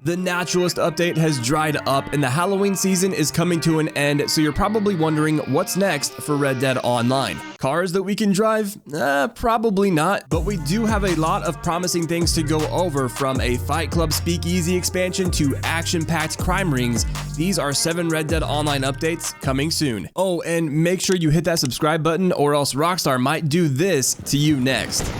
The Naturalist update has dried up and the Halloween season is coming to an end, so you're probably wondering what's next for Red Dead Online. Cars that we can drive? Probably not, but we do have a lot of promising things to go over, from a Fight Club Speakeasy expansion to action-packed crime rings. These are 7 Red Dead Online updates coming soon. Oh, and make sure you hit that subscribe button or else Rockstar might do this to you next.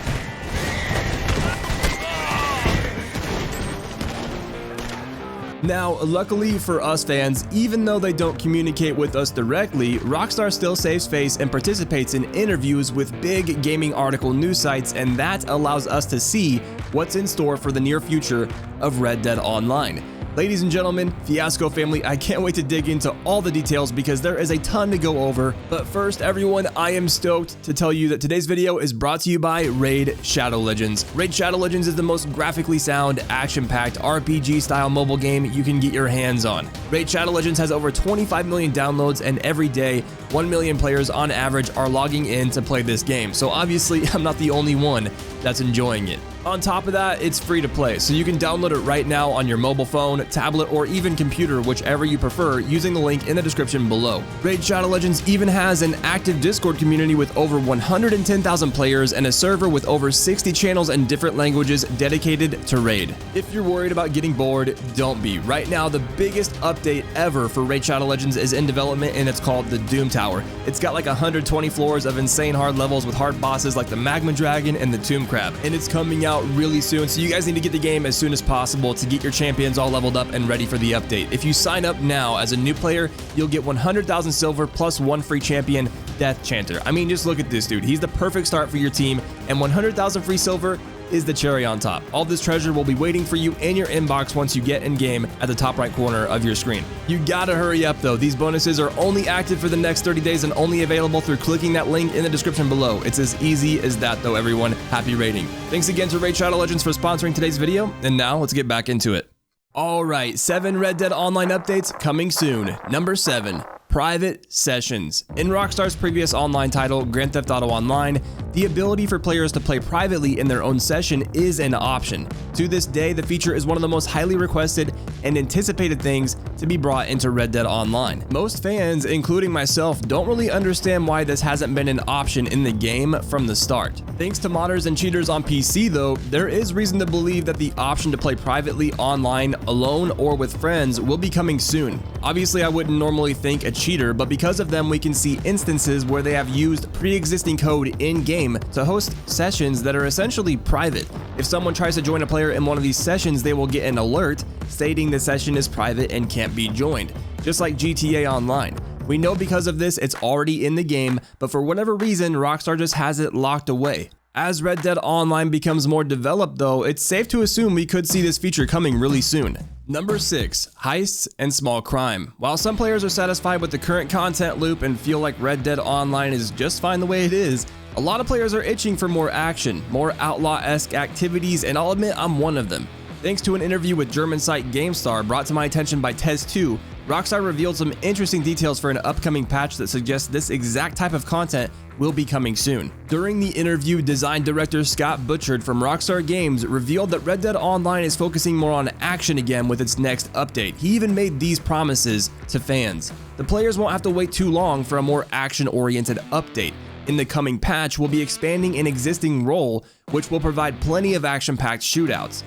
Now, luckily for us fans, even though they don't communicate with us directly, Rockstar still saves face and participates in interviews with big gaming article news sites, and that allows us to see what's in store for the near future of Red Dead Online. Ladies and gentlemen, Fiasco family, I can't wait to dig into all the details because there is a ton to go over. But first, everyone, I am stoked to tell you that today's video is brought to you by Raid Shadow Legends. Raid Shadow Legends is the most graphically sound, action-packed RPG-style mobile game you can get your hands on. Raid Shadow Legends has over 25 million downloads, and every day, 1 million players on average are logging in to play this game. So obviously, I'm not the only one that's enjoying it. On top of that, it's free to play, so you can download it right now on your mobile phone, tablet, or even computer, whichever you prefer, using the link in the description below. Raid Shadow Legends even has an active Discord community with over 110,000 players and a server with over 60 channels in different languages dedicated to Raid. If you're worried about getting bored, don't be. Right now, the biggest update ever for Raid Shadow Legends is in development, and it's called the Doom Tower. It's got like 120 floors of insane hard levels with hard bosses like the Magma Dragon and the Tomb Crab, and it's coming out really soon, so you guys need to get the game as soon as possible to get your champions all leveled up and ready for the update. If you sign up now as a new player, you'll get 100,000 silver plus 1 free champion, Death Chanter. I mean, just look at this dude. He's the perfect start for your team, and 100,000 free silver is the cherry on top. All this treasure will be waiting for you in your inbox once you get in game at the top right corner of your screen. You gotta hurry up though. These bonuses are only active for the next 30 days and only available through clicking that link in the description below. It's as easy as that though, everyone. Happy raiding. Thanks again to Raid Shadow Legends for sponsoring today's video, and now let's get back into it. Alright, 7 Red Dead Online updates coming soon. Number 7. Private Sessions. In Rockstar's previous online title, Grand Theft Auto Online, the ability for players to play privately in their own session is an option. To this day, the feature is one of the most highly requested and anticipated things to be brought into Red Dead Online. Most fans, including myself, don't really understand why this hasn't been an option in the game from the start. Thanks to modders and cheaters on PC though, there is reason to believe that the option to play privately online, alone, or with friends will be coming soon. Obviously, I wouldn't normally think a cheater, but because of them we can see instances where they have used pre-existing code in-game to host sessions that are essentially private. If someone tries to join a player in one of these sessions, they will get an alert stating the session is private and can't be joined, just like GTA Online. We know because of this it's already in the game, but for whatever reason Rockstar just has it locked away. As Red Dead Online becomes more developed though, it's safe to assume we could see this feature coming really soon. Number 6. Heists and small crime. While some players are satisfied with the current content loop and feel like Red Dead Online is just fine the way it is, a lot of players are itching for more action, more outlaw-esque activities, and I'll admit I'm one of them. Thanks to an interview with German site GameStar brought to my attention by Tez2, Rockstar revealed some interesting details for an upcoming patch that suggests this exact type of content will be coming soon. During the interview, design director Scott Butchard from Rockstar Games revealed that Red Dead Online is focusing more on action again with its next update. He even made these promises to fans. The players won't have to wait too long for a more action-oriented update. In the coming patch, we'll be expanding an existing role, which will provide plenty of action-packed shootouts.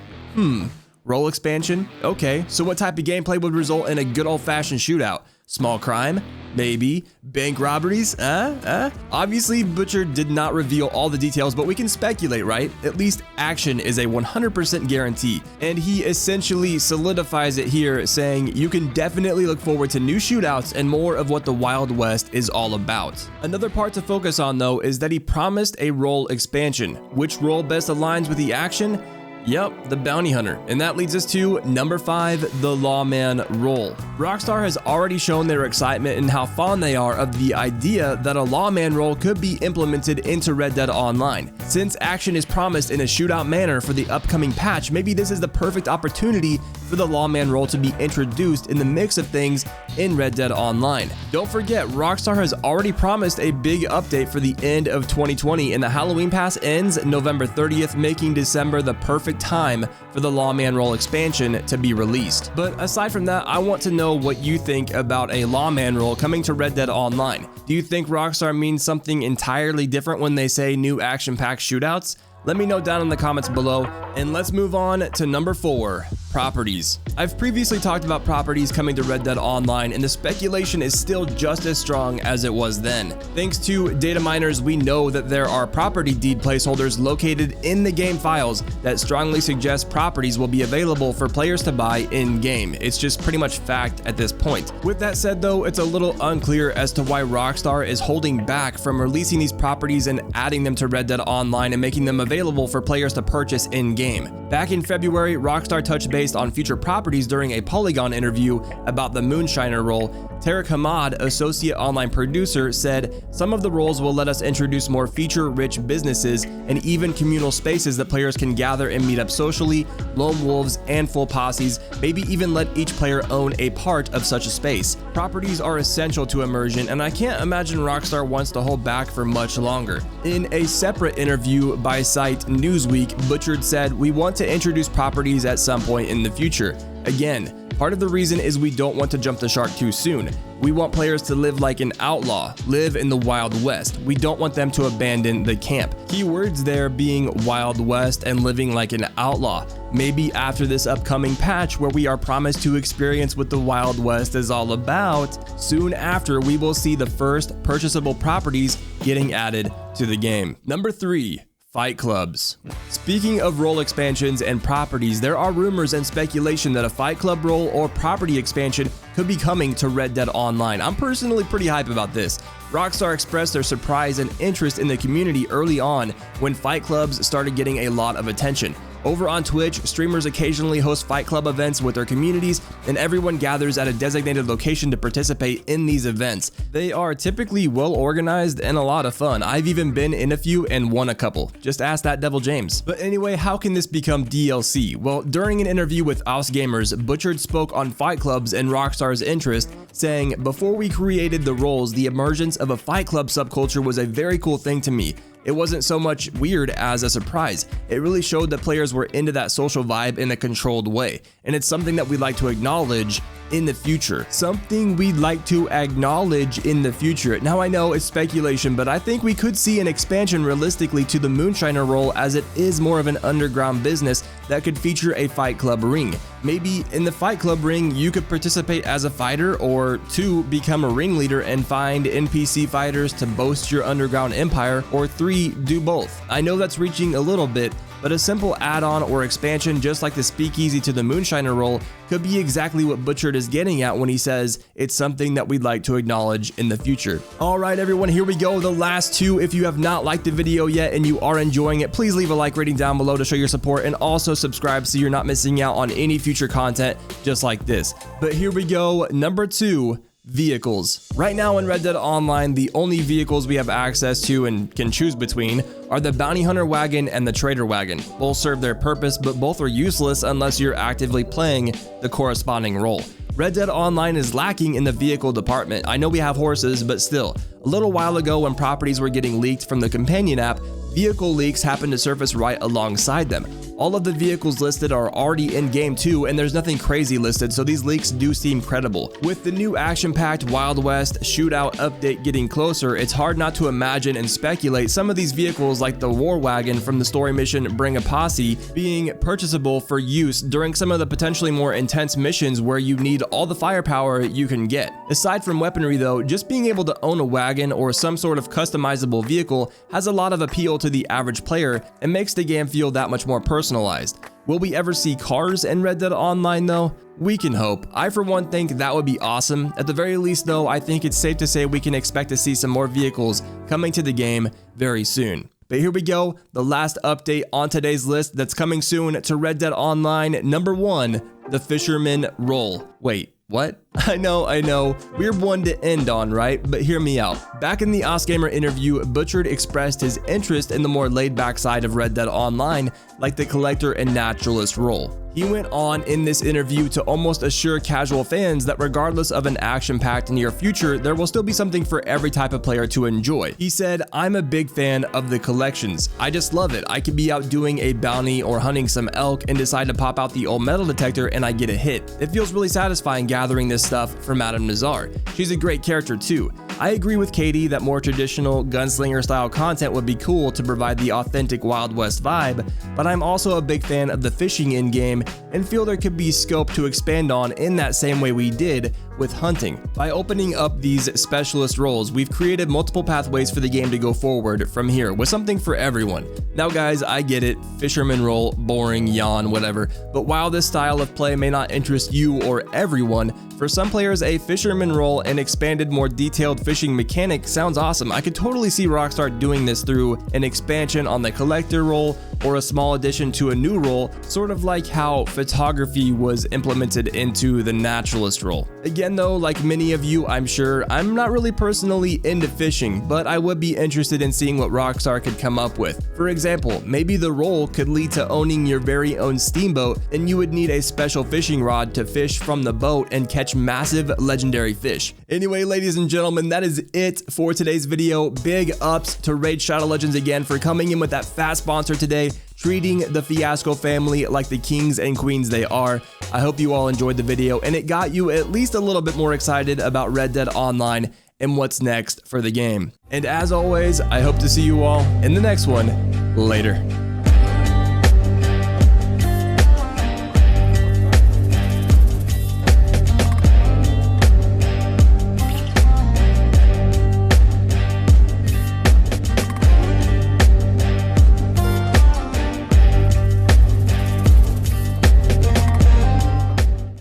Role expansion? Okay, so what type of gameplay would result in a good old-fashioned shootout? Small crime? Maybe. Bank robberies? Obviously, Butcher did not reveal all the details, but we can speculate, right? At least action is a 100% guarantee. And he essentially solidifies it here, saying you can definitely look forward to new shootouts and more of what the Wild West is all about. Another part to focus on though is that he promised a role expansion. Which role best aligns with the action? Yep, the bounty hunter. And that leads us to number 5, the Lawman Role. Rockstar has already shown their excitement and how fond they are of the idea that a Lawman role could be implemented into Red Dead Online. Since action is promised in a shootout manner for the upcoming patch, maybe this is the perfect opportunity for the Lawman role to be introduced in the mix of things in Red Dead Online. Don't forget, Rockstar has already promised a big update for the end of 2020, and the Halloween Pass ends November 30th, making December the perfect time for the Lawman Role expansion to be released. But aside from that, I want to know what you think about a Lawman Role coming to Red Dead Online. Do you think Rockstar means something entirely different when they say new action-packed shootouts? Let me know down in the comments below, and let's move on to number 4, properties. I've previously talked about properties coming to Red Dead Online, and the speculation is still just as strong as it was then. Thanks to data miners, we know that there are property deed placeholders located in the game files that strongly suggest properties will be available for players to buy in-game. It's just pretty much fact at this point. With that said though, it's a little unclear as to why Rockstar is holding back from releasing these properties and adding them to Red Dead Online and making them available for players to purchase in-game. Back in February, Rockstar touched base on future properties during a Polygon interview about the Moonshiner role. Tariq Hamad, associate online producer, said some of the roles will let us introduce more feature-rich businesses and even communal spaces that players can gather and meet up socially, lone wolves, and full posses, maybe even let each player own a part of such a space. Properties are essential to immersion, and I can't imagine Rockstar wants to hold back for much longer. In a separate interview by site Newsweek, Butchered said, "We want to introduce properties at some point in the future. Again, part of the reason is we don't want to jump the shark too soon. We want players to live like an outlaw, live in the Wild West. We don't want them to abandon the camp." Keywords there being Wild West and living like an outlaw. Maybe after this upcoming patch where we are promised to experience what the Wild West is all about, soon after we will see the first purchasable properties getting added to the game. Number 3. Fight clubs. Speaking of role expansions and properties, there are rumors and speculation that a Fight Club role or property expansion could be coming to Red Dead Online. I'm personally pretty hype about this. Rockstar expressed their surprise and interest in the community early on when Fight Clubs started getting a lot of attention. Over on Twitch, streamers occasionally host Fight Club events with their communities, and everyone gathers at a designated location to participate in these events. They are typically well organized and a lot of fun. I've even been in a few and won a couple. Just ask that Devil James. But anyway, how can this become DLC? Well, during an interview with Us Gamers, Butchered spoke on Fight Clubs and Rockstar's interest, saying, "Before we created the roles, the emergence of a Fight Club subculture was a very cool thing to me. It wasn't so much weird as a surprise. It really showed that players were into that social vibe in a controlled way, and it's something that we'd like to acknowledge in the future." Something we'd like to acknowledge in the future. Now I know it's speculation, but I think we could see an expansion realistically to the Moonshiner role, as it is more of an underground business that could feature a Fight Club ring. Maybe in the Fight Club ring, you could participate as a fighter, or 2, become a ringleader and find NPC fighters to boast your underground empire, or 3, do both. I know that's reaching a little bit, but a simple add-on or expansion just like the speakeasy to the Moonshiner role could be exactly what Butchered is getting at when he says it's something that we'd like to acknowledge in the future. Alright everyone, here we go, the last 2. If you have not liked the video yet and you are enjoying it, please leave a like rating down below to show your support, and also subscribe so you're not missing out on any future content just like this. But here we go, number 2. Vehicles. Right now in Red Dead Online, the only vehicles we have access to and can choose between are the Bounty Hunter Wagon and the Trader Wagon. Both serve their purpose, but both are useless unless you're actively playing the corresponding role. Red Dead Online is lacking in the vehicle department. I know we have horses, but still. A little while ago when properties were getting leaked from the companion app, vehicle leaks happened to surface right alongside them. All of the vehicles listed are already in game too, and there's nothing crazy listed, so these leaks do seem credible. With the new action-packed Wild West Shootout update getting closer, it's hard not to imagine and speculate some of these vehicles, like the War Wagon from the story mission Bring a Posse, being purchasable for use during some of the potentially more intense missions where you need all the firepower you can get. Aside from weaponry though, just being able to own a wagon or some sort of customizable vehicle has a lot of appeal to the average player and makes the game feel that much more personalized. Will we ever see cars in Red Dead Online though? We can hope. I for one think that would be awesome. At the very least though, I think it's safe to say we can expect to see some more vehicles coming to the game very soon. But here we go, the last update on today's list that's coming soon to Red Dead Online. Number 1, the Fisherman role. Wait, what? I know, weird one to end on, right? But hear me out. Back in the OsGamer interview, Butchered expressed his interest in the more laid-back side of Red Dead Online, like the Collector and Naturalist role. He went on in this interview to almost assure casual fans that regardless of an action-packed near future, there will still be something for every type of player to enjoy. He said, "I'm a big fan of the collections. I just love it. I could be out doing a bounty or hunting some elk and decide to pop out the old metal detector and I get a hit. It feels really satisfying gathering this stuff from Madame Nazar. She's a great character too. I agree with Katie that more traditional gunslinger style content would be cool to provide the authentic Wild West vibe, but I'm also a big fan of the fishing in-game and feel there could be scope to expand on in that same way we did with hunting. By opening up these specialist roles, we've created multiple pathways for the game to go forward from here with something for everyone. Now guys, I get it, fisherman role, boring, yawn, whatever, but while this style of play may not interest you or everyone, for some players a fisherman role and expanded more detailed fishing mechanic sounds awesome. I could totally see Rockstar doing this through an expansion on the collector role or a small addition to a new role, sort of like how photography was implemented into the naturalist role. Again though, like many of you I'm sure, I'm not really personally into fishing, but I would be interested in seeing what Rockstar could come up with. For example, maybe the role could lead to owning your very own steamboat and you would need a special fishing rod to fish from the boat and catch massive legendary fish. Anyway, ladies and gentlemen, that is it for today's video. Big ups to Raid Shadow Legends again for coming in with that fat sponsor today, treating the Fiasco family like the kings and queens they are. I hope you all enjoyed the video and it got you at least a little bit more excited about Red Dead Online and what's next for the game. And as always, I hope to see you all in the next one. Later.